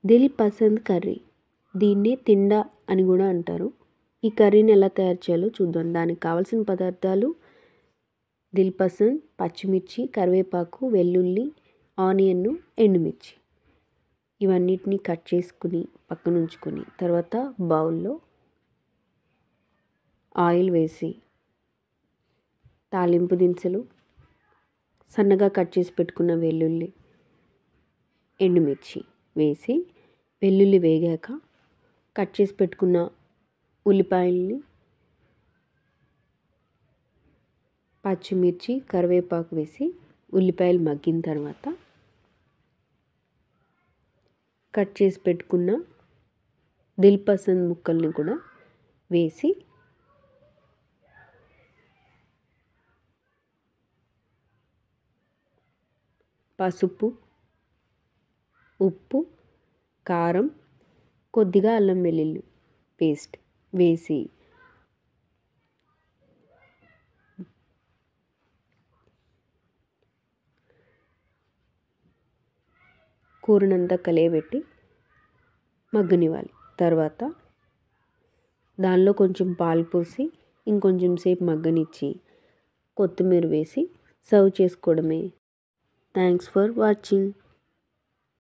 Dil Pasand curry, దీన్ని తిండా అని కూడా అంటారు. ఈ కర్రీని ఎలా తయారు చేయాలో చూద్దాం. దానికి కావాల్సిన పదార్థాలు దిల్ పసంద్, పచ్చిమిర్చి, కరివేపాకు, వెల్లుల్లి, ఆనియన్, ఎండుమిర్చి. ఇవన్నిటిని కట్ చేసుకుని పక్కన ఉంచుకొని తర్వాత బౌల్లో ఆయిల్ వేసి తాలింపు దినుసులు, సన్నగా కట్ చేసి పెట్టుకున్న వెల్లుల్లి, ఎండుమిర్చి వేసి వెల్లుల్లి వేగాక కట్ చేసి పెట్టుకున్న ఉల్లిపాయల్ని, పచ్చిమిర్చి, కరివేపాకు వేసి ఉల్లిపాయలు మగ్గిన తర్వాత కట్ చేసి పెట్టుకున్న దిల్ పసంద్ ముక్కల్ని కూడా వేసి పసుపు, ఉప్పు, కారం, కొద్దిగా అల్లం వెల్లుల్లి పేస్ట్ వేసి కూరనంతా కలియబెట్టి మగ్గనివ్వాలి. తర్వాత దానిలో కొంచెం పాలు పోసి ఇంకొంచెం సేపు మగ్గనిచ్చి కొత్తిమీర వేసి సర్వ్ చేసుకోవడమే. Thanks for watching.